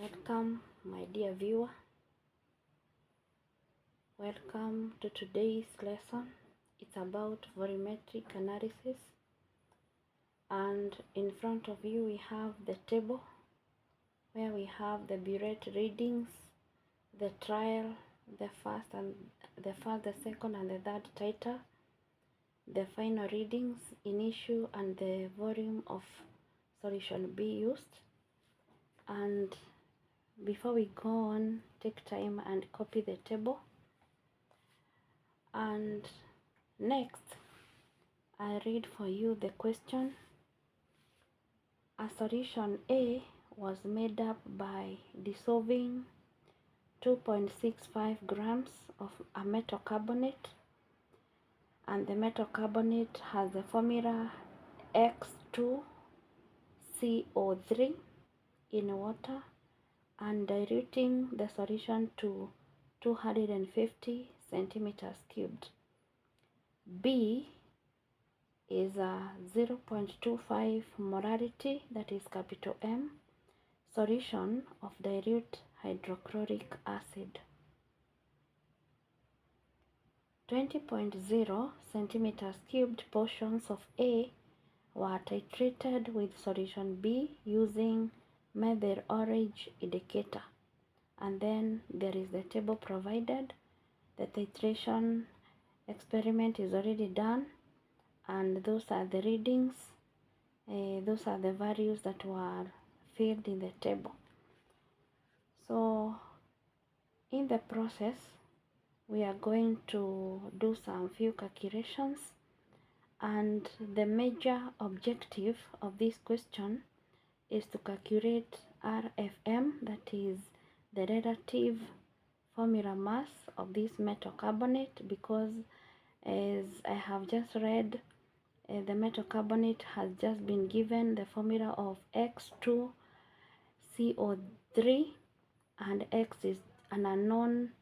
Welcome, my dear viewer. Welcome to today's lesson. It's about volumetric analysis, and in front of you we have the table where we have the burette readings, the trial, the first, the second, and the third titer, the final readings in issue, and the volume of solution B used. And before we go on, take time and copy the table. And next, I read for you the question. A solution A was made up by dissolving 2.65 grams of a metal carbonate, and the metal carbonate has the formula X2CO3 in water, and diluting the solution to 250 centimeters cubed. B is a 0.25 molarity, that is capital M, solution of dilute hydrochloric acid. 20.0 centimeters cubed portions of A were titrated with solution B using methyl orange indicator. And then there is the table provided. The titration experiment is already done, and those are the readings. Those are the values that were filled in the table. So in the process, we are going to do some few calculations, and the major objective of this question is to calculate R.F.M., that is the relative formula mass of this metal carbonate, because as I have just read, the metal carbonate has just been given the formula of X2CO3, and X is an unknown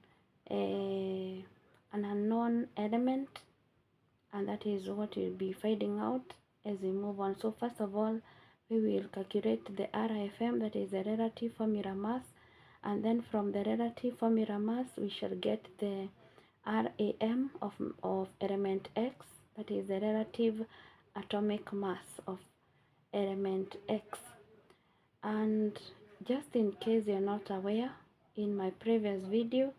element, and that is what we'll be finding out as we move on. So first of all, we will calculate the R.F.M., that is the relative formula mass, and then from the relative formula mass we shall get the R.A.M. of element X, that is the relative atomic mass of element X. And just in case you're not aware, in my previous video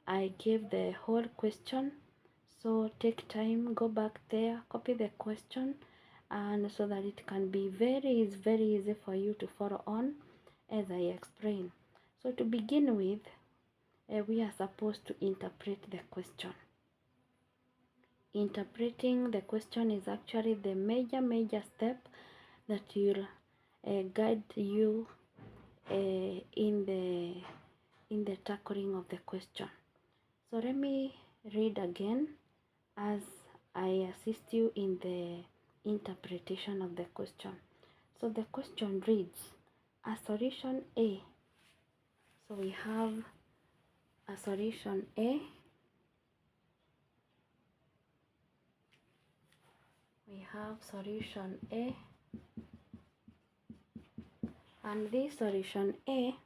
I gave the whole question, so take time, go back there, copy the question, and so that it can be very easy for you to follow on as I explain. So to begin with, we are supposed to interpret the question. Interpreting the question is actually the major step that will guide you in the tackling of the question. So let me read again as I assist you in the interpretation of the question. So the question reads, a solution A. So we have a solution A. We have solution A, and this solution A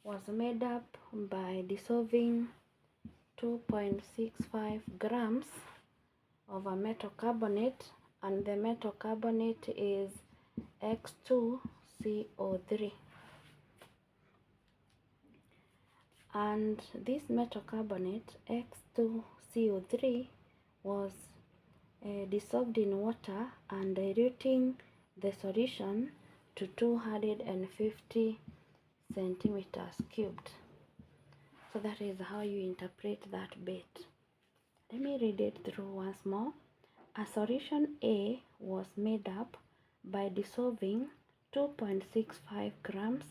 was made up by dissolving 2.65 grams of a metal carbonate, and the metal carbonate is X2CO3. And this metal carbonate X2CO3 was dissolved in water and diluting the solution to 250 centimeters cubed. So that is how you interpret that bit. Let me read it through once more. A solution A was made up by dissolving 2.65 grams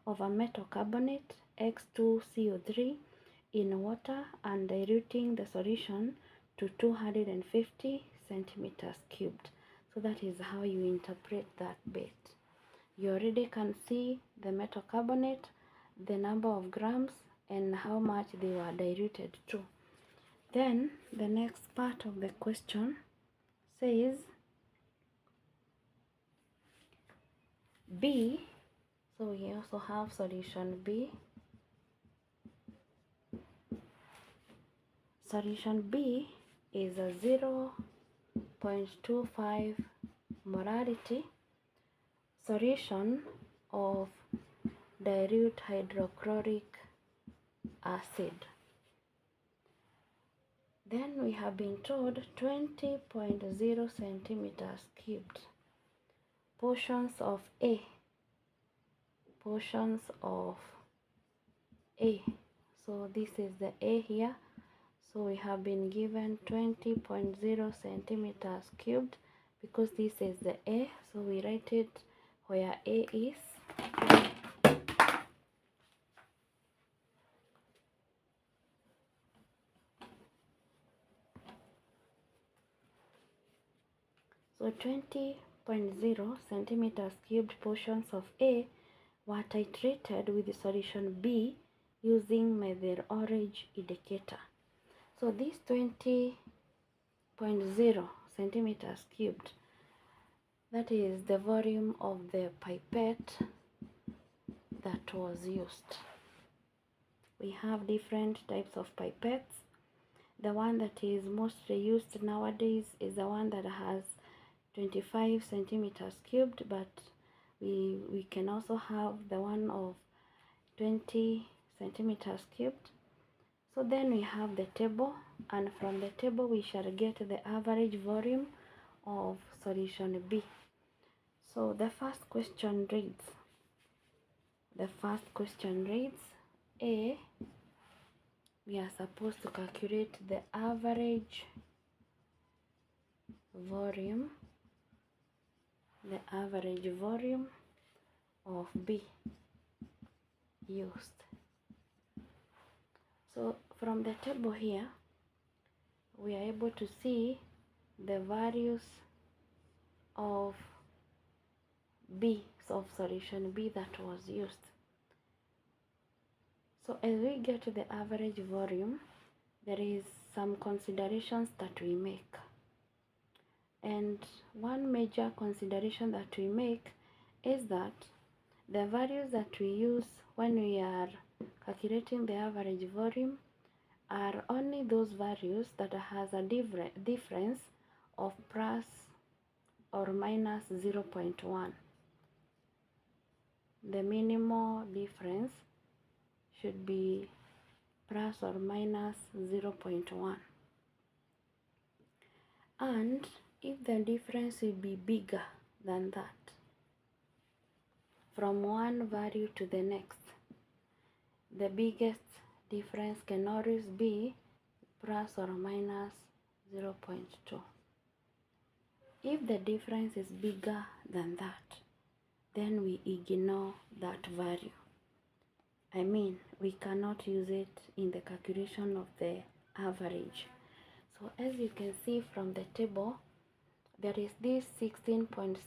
of a metal carbonate X2CO3 in water and diluting the solution to 250 centimeters cubed. So that is how you interpret that bit. You already can see the metal carbonate, the number of grams, and how much they were diluted to. Then the next part of the question says B. So we also have solution B. Solution B is a 0.25 molarity solution of dilute hydrochloric acid. Then we have been told 20.0 centimeters cubed. Portions of A. So this is the A here. So we have been given 20.0 centimeters cubed because this is the A. So we write it where A is. So 20.0 centimeters cubed portions of A were titrated with the solution B using methyl orange indicator. So this 20.0 centimeters cubed, that is the volume of the pipette that was used. We have different types of pipettes. The one that is mostly used nowadays is the one that has 25 centimeters cubed, but we can also have the one of 20 centimeters cubed. So then we have the table, and from the table we shall get the average volume of solution B. So the first question reads, A, we are supposed to calculate the average volume of B used. So from the table here, we are able to see the values of B, of solution B that was used. So as we get to the average volume, there is some considerations that we make. And one major consideration that we make is that the values that we use when we are calculating the average volume are only those values that has a difference of plus or minus 0.1. The minimal difference should be plus or minus 0.1. And if the difference will be bigger than that, from one value to the next, the biggest difference can always be plus or minus 0.2. If the difference is bigger than that, then we ignore that value. I mean, we cannot use it in the calculation of the average. So as you can see from the table, there is this 16.6,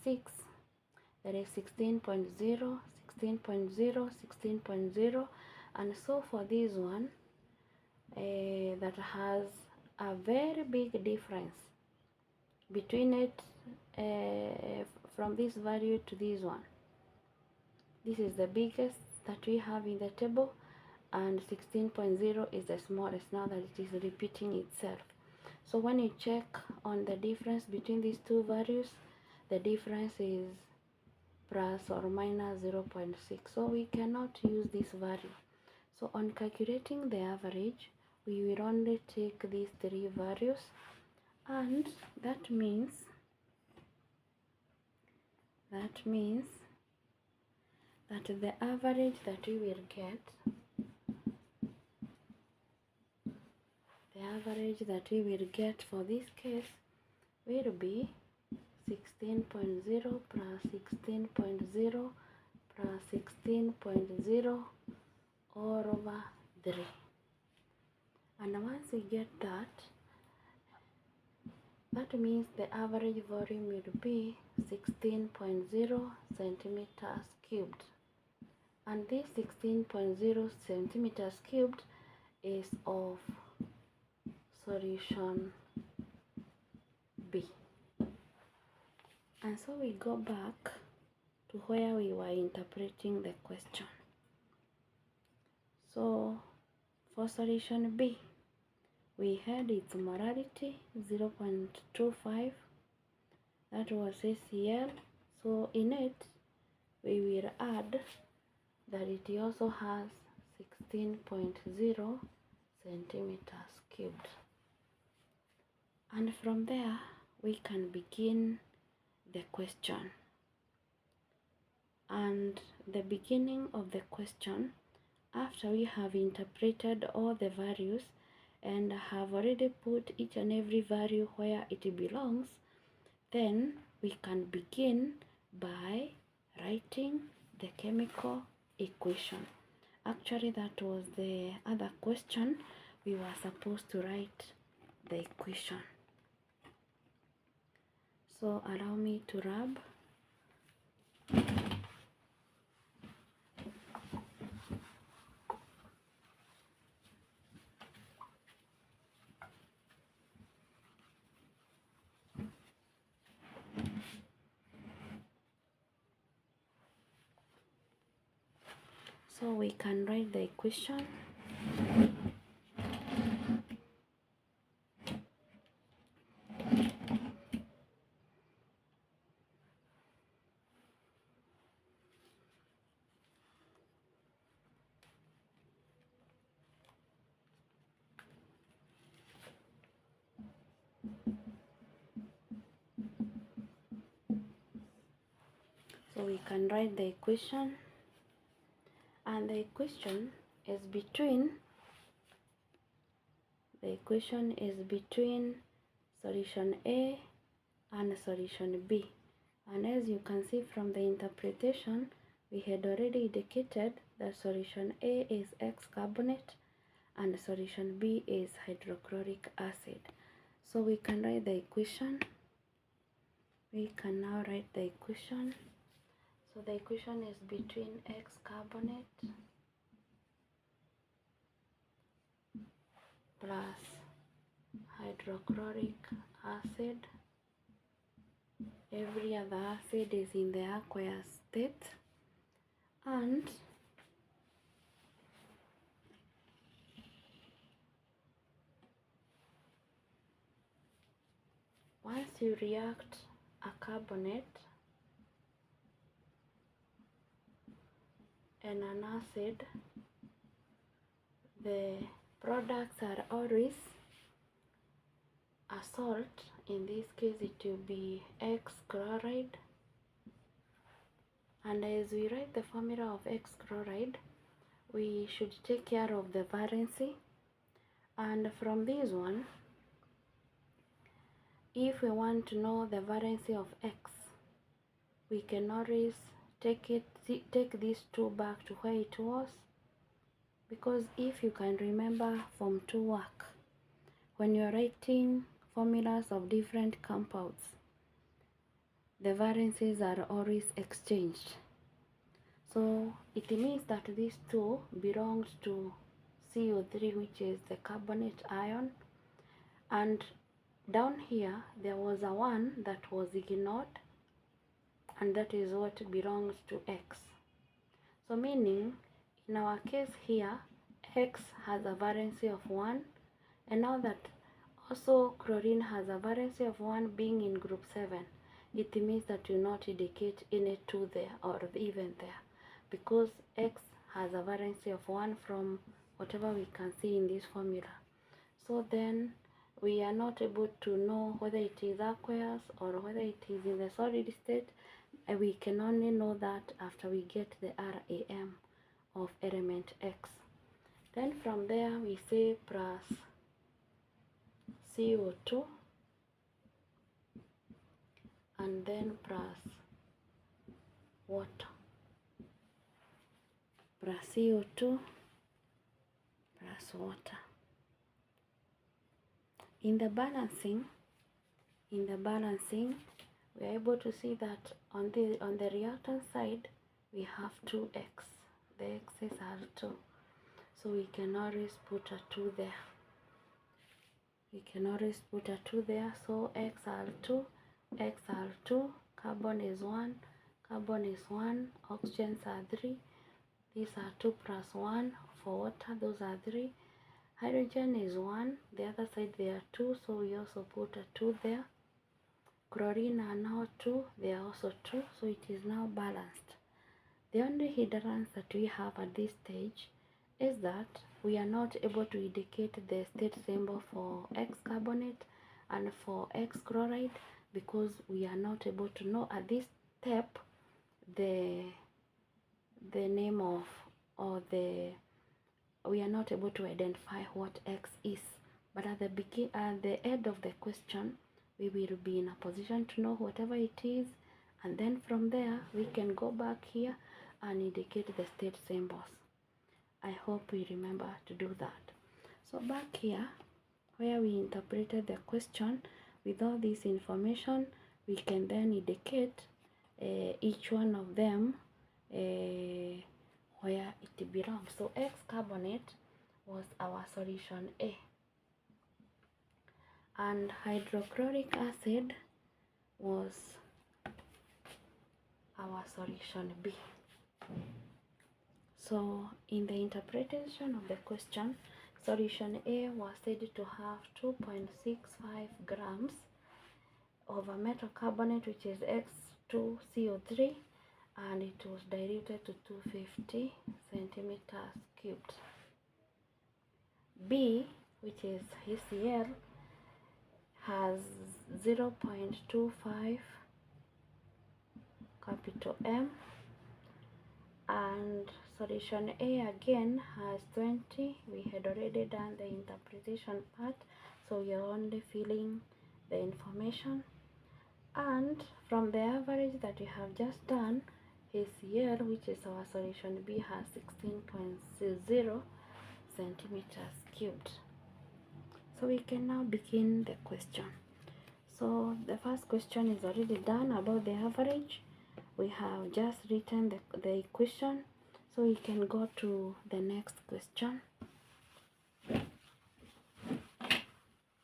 there is 16.0, 16.0, 16.0, and so for this one, that has a very big difference between it, from this value to this one. This is the biggest that we have in the table, and 16.0 is the smallest, now that it is repeating itself. So when you check on the difference between these two values, the difference is plus or minus 0.6. So we cannot use this value. So on calculating the average, we will only take these three values, and that means that the average that we will get, for this case will be 16.0 plus 16.0 plus 16.0 all over 3. And once we get that, that means the average volume will be 16.0 centimeters cubed. And this 16.0 centimeters cubed is of solution B. And so we go back to where we were interpreting the question. So for solution B, we had its molarity 0.25, that was HCl. So in it we will add that it also has 16.0 centimeters cubed, and from there we can begin the question. And the beginning of the question, after we have interpreted all the values and have already put each and every value where it belongs, then we can begin by writing the chemical equation. Actually, that was the other question. We were supposed to write the equation. So allow me to rub. So we can write the equation. So we can write the equation, and the equation is between solution A and solution B. And as you can see from the interpretation, we had already indicated that solution A is X carbonate and solution B is hydrochloric acid. So we can write the equation. We can now write the equation. So the equation is between X carbonate plus hydrochloric acid. Every other acid is in the aqueous state, and once you react a carbonate and an acid, the products are always a salt. In this case it will be X chloride, and as we write the formula of X chloride, we should take care of the valency. And from this one, if we want to know the valency of X, we can always take these two back to where it was, because if you can remember Form 2 work, when you're writing formulas of different compounds, the valencies are always exchanged. So it means that these two belongs to CO3, which is the carbonate ion, and down here there was a one that was ignored, and that is what belongs to X. So meaning, in our case here, X has a valency of 1, and now that also chlorine has a valency of 1 being in group 7, it means that you not indicate any 2 there or even there, because X has a valency of 1 from whatever we can see in this formula. So then we are not able to know whether it is aqueous or whether it is in the solid state. We can only know that after we get the R.A.M. of element X. Then from there we say plus CO2, and then plus water, plus CO2 plus water. In the balancing, we are able to see that on the reactant side we have 2X. The X's are 2, so we can always put a 2 there. So X are 2, carbon is 1, Carbon is 1, oxygens are 3. These are 2 plus 1. For water, those are 3. Hydrogen is 1. The other side there are 2, so we also put a 2 there. Chlorine are now 2. They are also 2, so it is now balanced. The only hindrance that we have at this stage is that we are not able to indicate the state symbol for X carbonate and for X chloride because we are not able to know at this step the name of or we are not able to identify what X is. But at the end of the question, we will be in a position to know whatever it is, and then from there we can go back here and indicate the state symbols. I hope we remember to do that. So back here where we interpreted the question with all this information, we can then indicate each one of them where it belongs. So X carbonate was our solution A, and hydrochloric acid was our solution B. So in the interpretation of the question, solution A was said to have 2.65 grams of a metal carbonate, which is X2CO3, and it was diluted to 250 centimeters cubed. B, which is HCl, has 0.25 capital M, and solution A again has 20. We had already done the interpretation part, so we are only filling the information. And from the average that we have just done, HCl, which is our solution B, has 16.0 centimeters cubed. So we can now begin the question. So the first question is already done about the average. We have just written the equation, so we can go to the next question.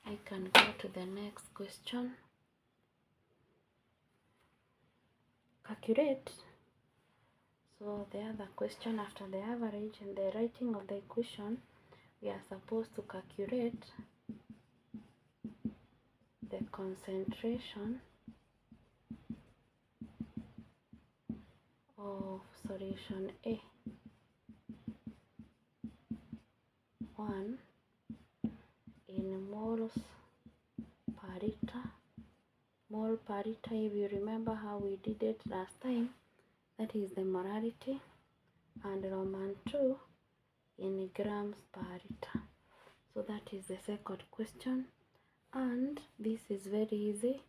I can go to the next question. Calculate. So the other question after the average and the writing of the equation, we are supposed to calculate the concentration of solution A. 1 in moles per liter. Mole per liter, if you remember how we did it last time, that is the molarity, and Roman 2 in grams per liter. So that is the second question, and this is very easy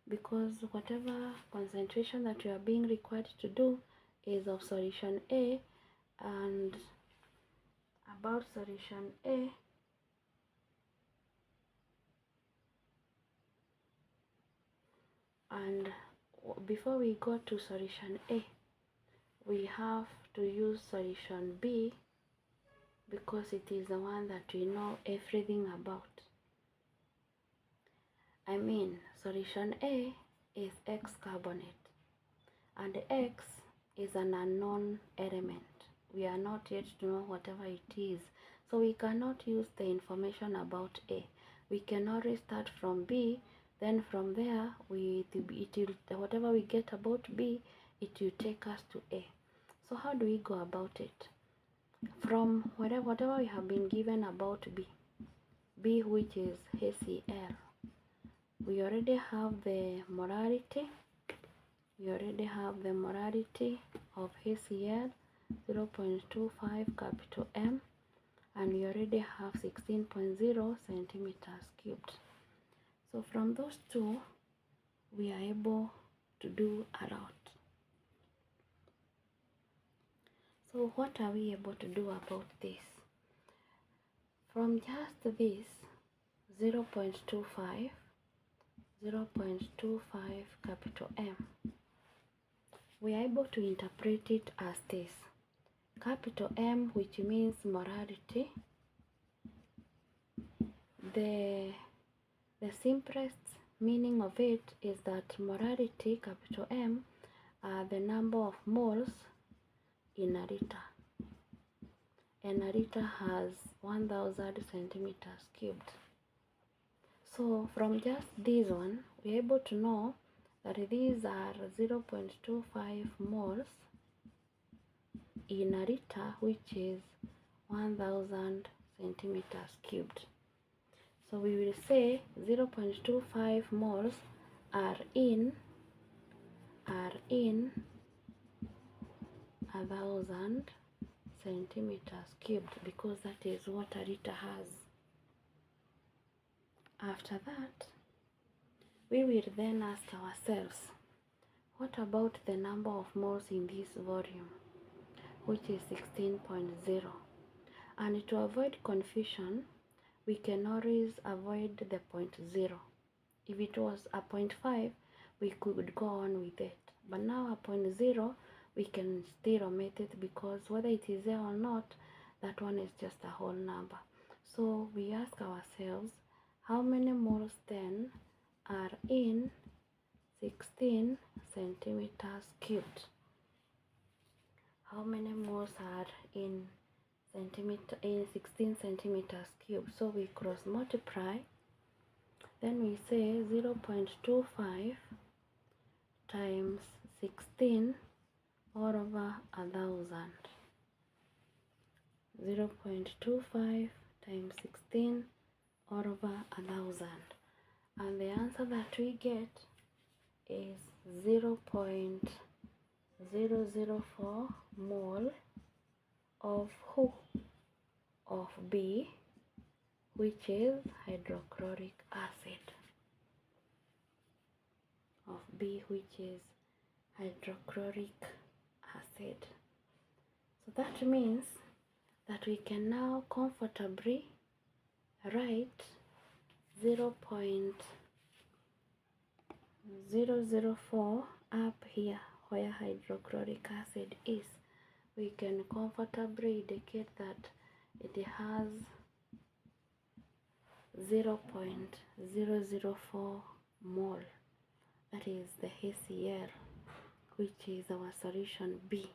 because whatever concentration that you are being required to do is of solution A, and about solution A, and before we go to solution A, we have to use solution B because it is the one that we know everything about. I mean, solution A is X carbonate, and X is an unknown element. We are not yet to know whatever it is, so we cannot use the information about A. We can always start from B, then from there whatever we get about B, it will take us to A. So how do we go about it? From whatever we have been given about B, which is HCl, we already have the molarity. We already have the molarity of HCl, 0.25 capital M, and we already have 16.0 centimeters cubed. So from those two, we are able to do a lot. So what are we able to do about this? From just this 0.25 capital M, we are able to interpret it as this. Capital M, which means molarity. The simplest meaning of it is that molarity, capital M, the number of moles in a liter, and a liter has 1000 centimeters cubed. So from just this one, we're able to know that these are 0.25 moles in a liter, which is 1000 centimeters cubed. So we will say 0.25 moles are in 1000 centimeters cubed, because that is what a liter has. After that, we will then ask ourselves, what about the number of moles in this volume, which is 16.0? And to avoid confusion, we can always avoid the 0.0. If it was a 0.5, we could go on with it. But now a 0.0, we can still omit it, because whether it is there or not, that one is just a whole number. So we ask ourselves, how many moles then are in 16 centimeters cubed? How many moles are in 16 centimeters cubed? So we cross multiply, then we say 0.25 times 16 all over 1000. 0.25 times 16 all over 1000, and the answer that we get is 0.004 mole of who? Of B, which is hydrochloric acid. Of B, which is hydrochloric acid. So that means that we can now comfortably write 0.004 up here where hydrochloric acid is. We can comfortably indicate that it has 0.004 mole. That is the HCl, which is our solution B.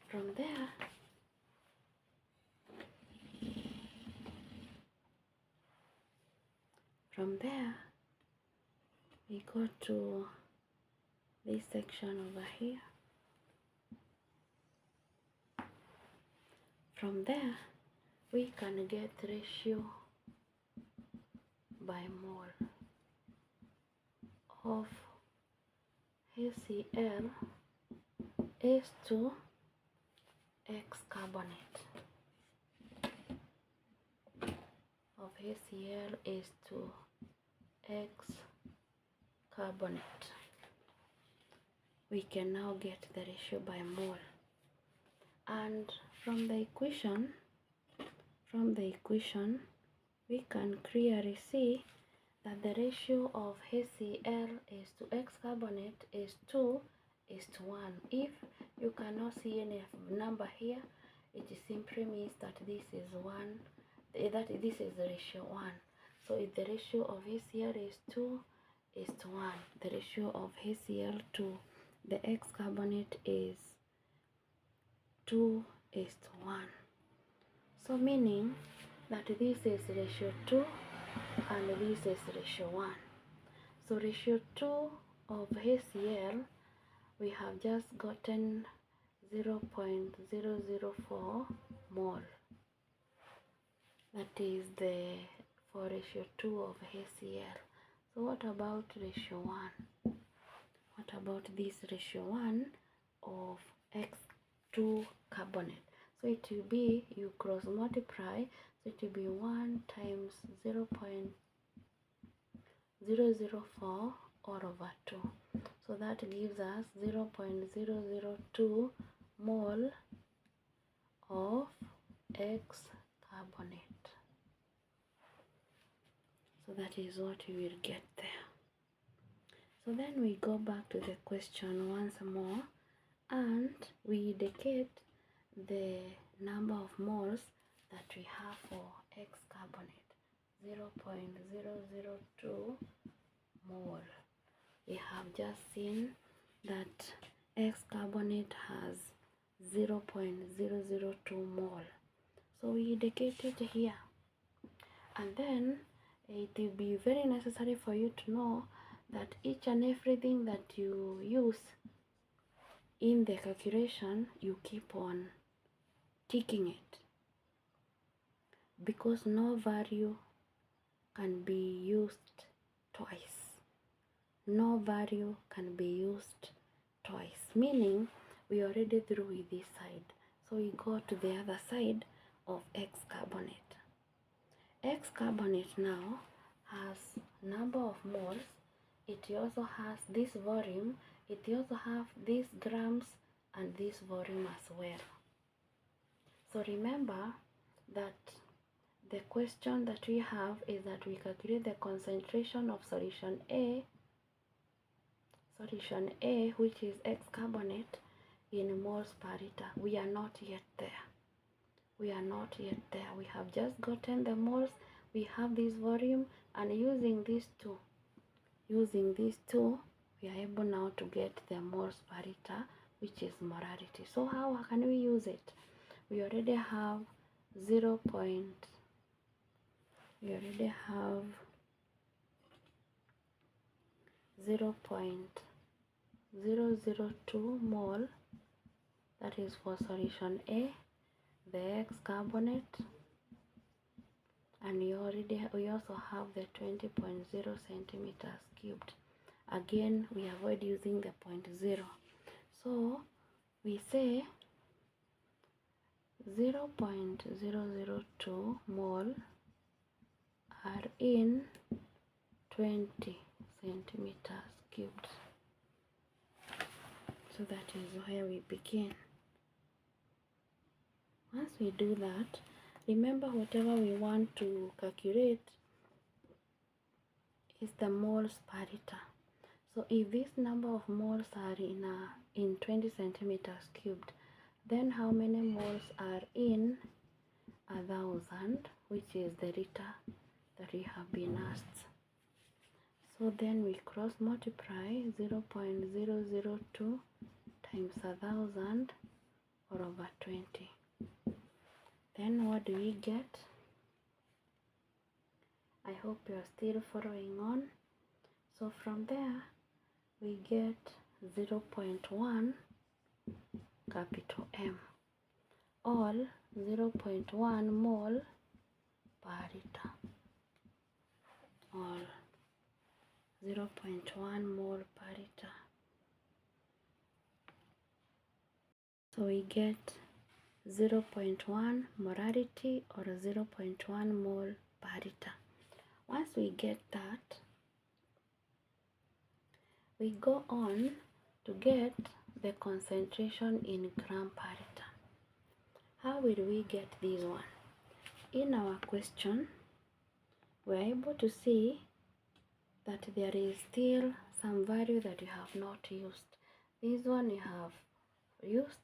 From there, we go to this section over here. From there, we can get ratio by mole of HCl is to X carbonate. Of HCl is to X carbonate. We can now get the ratio by mole, and from the equation we can clearly see that the ratio of HCl is to X carbonate is 2:1. If you cannot see any number here, it simply means that this is this is ratio 1. So if the ratio of HCl is 2:1, the ratio of HCl to the X carbonate is 2:1. So meaning that this is ratio 2 and this is ratio 1. So ratio 2 of HCl, we have just gotten 0.004 mole. That is for ratio 2 of HCl. So what about ratio 1? What about this ratio 1 of X2 carbonate? So it will be, you cross multiply, so it will be 1 times 0.004 all over 2. So that gives us 0.002 mole of X carbonate. So that is what we will get there. So then we go back to the question once more, and we indicate the number of moles that we have for X carbonate, 0.002 mole. we have just seen that X carbonate has 0.002 mole. So we indicate it here. And then it will be very necessary for you to know that each and everything that you use in the calculation, you keep on ticking it, because no value can be used twice. No value can be used twice, meaning we already through with this side, so we go to the other side of X carbonate. X carbonate now has number of moles. It also has this volume. It also has these grams and this volume as well. So remember that the question that we have is that we calculate the concentration of solution A, which is X carbonate, in moles per liter. We are not yet there. We are not yet there. We have just gotten the moles. We have this volume, and using these two, we are able now to get the moles per liter, which is molarity. So how can we use it? We already have 0.002 mole, that is for solution A, the X carbonate, and we also have the 20.0 centimeters cubed. Again, we avoid using the 0.0, so we say 0.002 mole are in 20 centimeters cubed. So that is where we begin. Once we do that, remember whatever we want to calculate is the moles per liter. So if this number of moles are in 20 centimeters cubed, then how many moles are in 1,000, which is the liter that we have been asked? So then we cross multiply 0.002 times 1,000 or over 20. Then what do we get? I hope you are still following on. So from there we get 0.1 capital M, all 0.1 mole per liter, all 0.1 mole per liter. So we get 0.1 molarity or 0.1 mole per liter. Once we get that, we go on to get the concentration in gram per liter. How will we get this one? In our question, we are able to see that there is still some value that you have not used. This one you have used,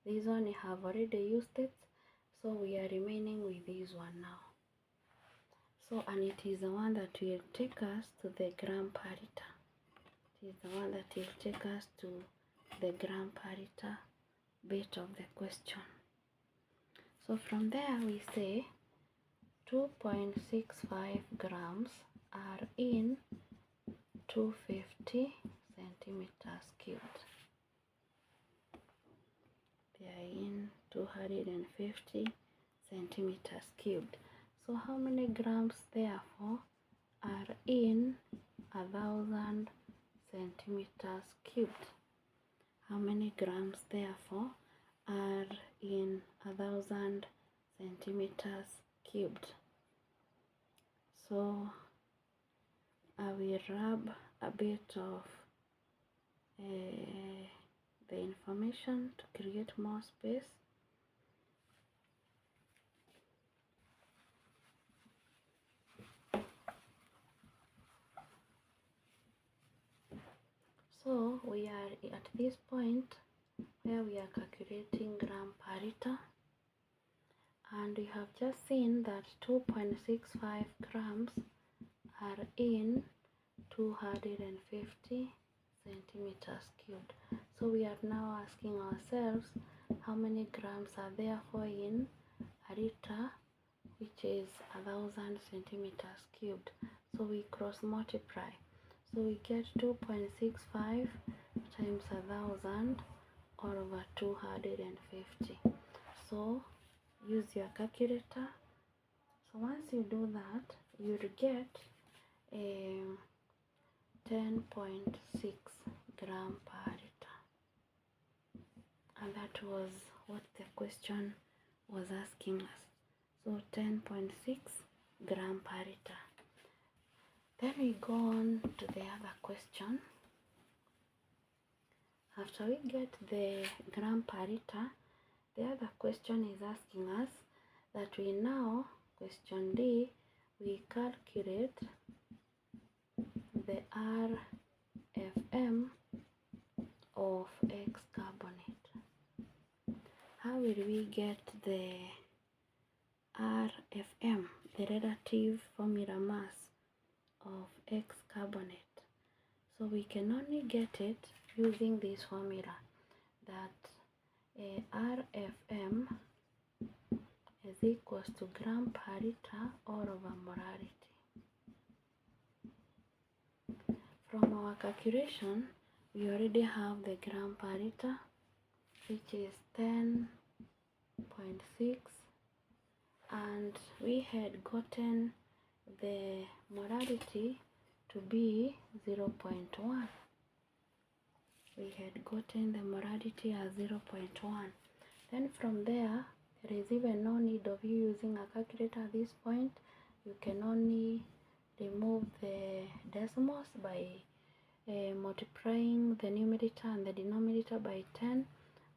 this one you have already used it, so we are remaining with this one now. So, and it is the one that will take us to the gram per liter. It is the one that will take us to the gram per liter bit of the question. So from there we say 2.65 grams are in 250 centimeters cubed. They are in 250 centimeters cubed. So how many grams therefore are in 1,000 centimeters cubed? How many grams therefore are in 1,000 centimeters cubed? So I will rub a bit of the information to create more space. So we are at this point where we are calculating gram per liter, and we have just seen that 2.65 grams are in 250 centimeters cubed. So we are now asking ourselves how many grams are therefore in a liter, which is 1000 centimeters cubed. So we cross multiply. So we get 2.65 times 1000 all over 250. So use your calculator. So once you do that, you'll get 10.6 gram per liter. And that was what the question was asking us. So 10.6 gram per liter. Then we go on to the other question. After we get the gram per liter, the other question is asking us that we now, question D, we calculate the R.F.M. of X carbonate. How will we get the R.F.M., the relative formula mass of X carbonate? So we can only get it using this formula, that R.F.M. is equals to gram per liter all over molarity. From our calculation, we already have the gram per liter, which is 10.6, and we had gotten the molarity to be 0.1. We had gotten the molarity as 0.1. Then from there is even no need of you using a calculator at this point. You can only remove the decimals by multiplying the numerator and the denominator by 10,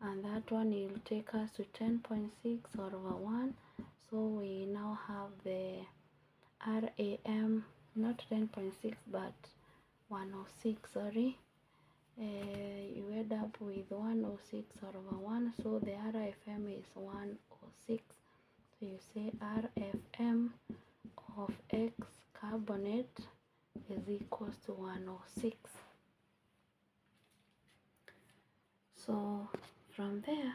and that one will take us to 10.6 all over 1. So we now have the R.A.M. not 10.6 but 106, sorry. You end up with 106 all over 1, so the R.F.M. is 106. So you say R.F.M. of X carbonate is equals to 106. So from there,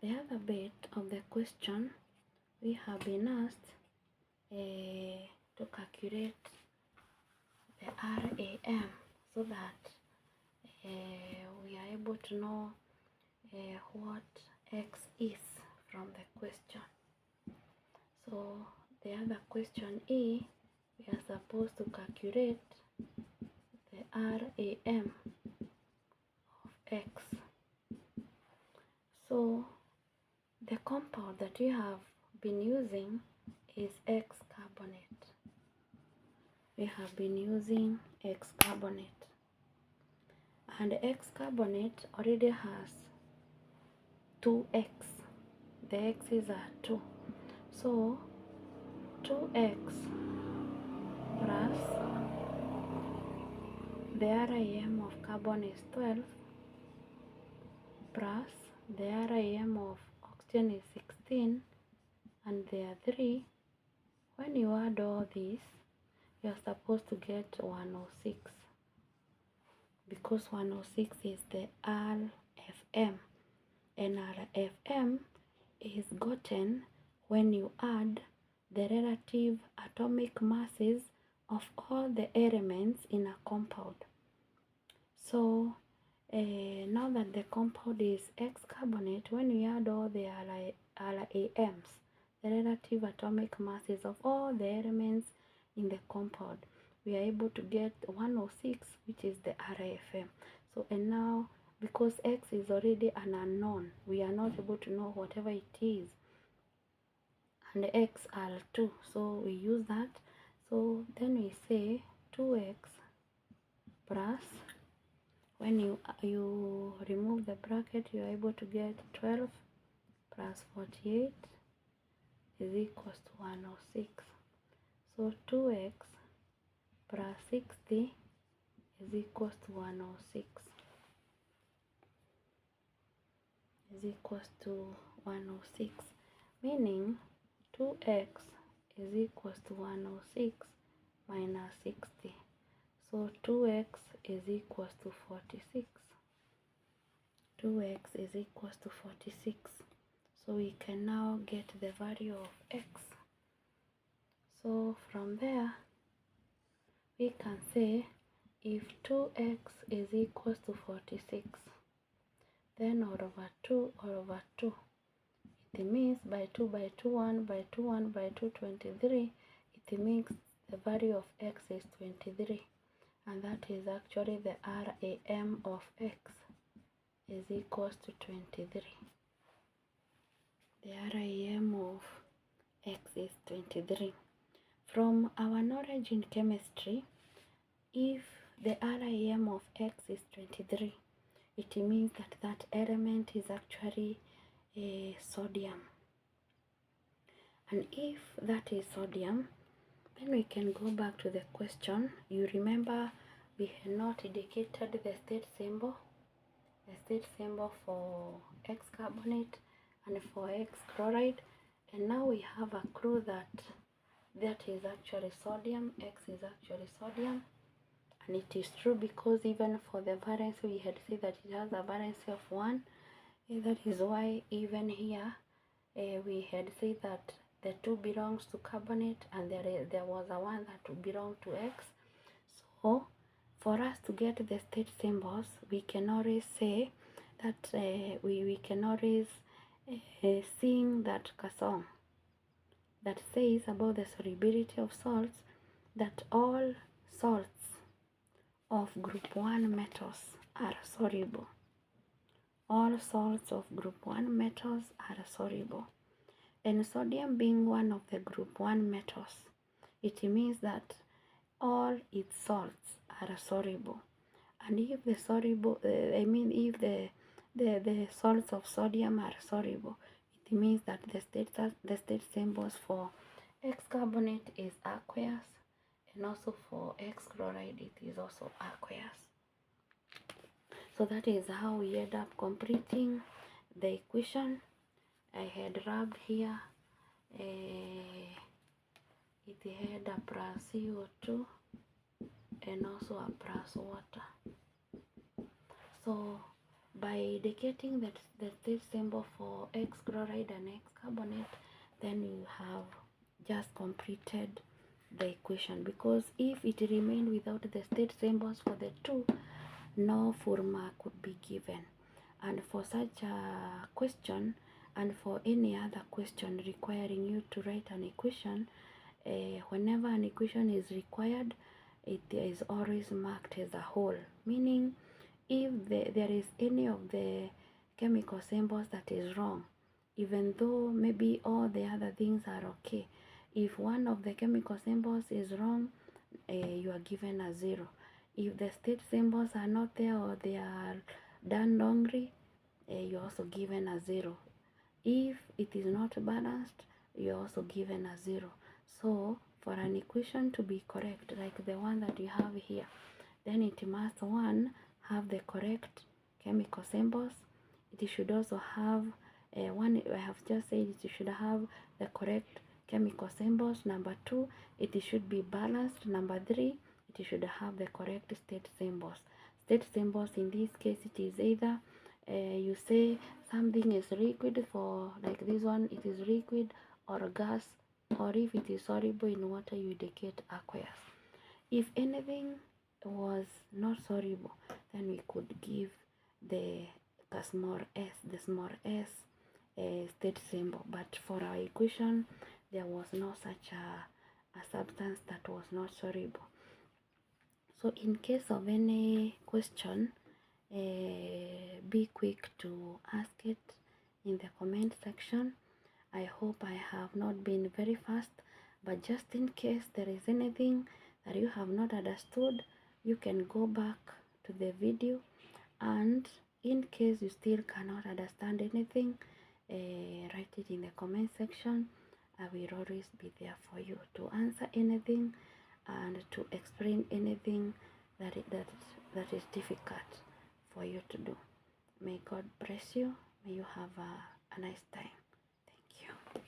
the other bit of the question, we have been asked to calculate the R.A.M. so that we are able to know what X is from the question. So the other question is, we are supposed to calculate the R.A.M. of X. So the compound that we have been using is X carbonate. We have been using X carbonate, and X carbonate already has 2X. The X's are 2. So 2X plus the R.A.M. of carbon is 12 plus the R.A.M. of oxygen is 16, and there are 3. When you add all this, you are supposed to get 106, because 106 is the R.F.M. and R.F.M. is gotten when you add the relative atomic masses of all the elements in a compound. So now that the compound is X carbonate, when we add all the R.A.M.s, the relative atomic masses of all the elements in the compound, we are able to get 106, which is the R.F.M. So, and now because X is already an unknown, we are not able to know whatever it is, and X are 2, so we use that. So then we say 2X plus, when you remove the bracket, you are able to get 12 plus 48 is equals to 106. So 2X plus 60 is equals to 106. Is equals to 106, meaning 2X is equals to 106 minus 60. So 2x is equals to 46. 2x is equals to 46. So we can now get the value of x. So from there, we can say if 2x is equals to 46, then all over 2 all over 2. It means by 2 by 2, 1 by 2, 1 by 2, 23. It means the value of x is 23. And that is actually the R.A.M. of x is equals to 23. The R.A.M. of x is 23. From our knowledge in chemistry, if the R.A.M. of x is 23, it means that that element is actually a sodium. And if that is sodium, then we can go back to the question. You remember we had not indicated the state symbol for X carbonate and for X chloride, and now we have a clue that that is actually sodium. X is actually sodium, and it is true because even for the valency we had said that it has a valency of 1. That is why even here we had said that the 2 belongs to carbonate and there was a 1 that belonged to X. So for us to get the state symbols, we can always say that we can always sing that song that says about the solubility of salts, that all salts of group 1 metals are soluble. All salts of group 1 metals are soluble. And sodium being one of the group 1 metals, it means that all its salts are soluble. And if the soluble, if the salts of sodium are soluble, it means that the state symbols for X carbonate is aqueous, and also for X chloride it is also aqueous. So that is how we end up completing the equation. I had rubbed here, it had a plus CO2 and also a plus water. So by indicating that the state symbol for X chloride and X carbonate, then you have just completed the equation, because if it remained without the state symbols for the two, no full mark could be given. And for such a question, and for any other question requiring you to write an equation, whenever an equation is required, it is always marked as a whole, meaning if there is any of the chemical symbols that is wrong, even though maybe all the other things are okay, if one of the chemical symbols is wrong, you are given a 0. If the state symbols are not there or they are done wrongly, you're also given a 0. If it is not balanced, you're also given a 0. So for an equation to be correct, like the one that you have here, then it must, 1, have the correct chemical symbols. It should also have one, I have just said it should have the correct chemical symbols. Number 2, it should be balanced. Number 3, it should have the correct state symbols. State symbols in this case, it is either you say something is liquid, for like this one it is liquid or gas, or if it is soluble in water you indicate aqueous. If anything was not soluble, then we could give the small s state symbol. But for our equation, there was no such a substance that was not soluble. So in case of any question, be quick to ask it in the comment section. I hope I have not been very fast, but just in case there is anything that you have not understood, you can go back to the video, and in case you still cannot understand anything, write it in the comment section. I will always be there for you to answer anything and to explain anything that is difficult for you to do. May God bless you. May you have a nice time. Thank you.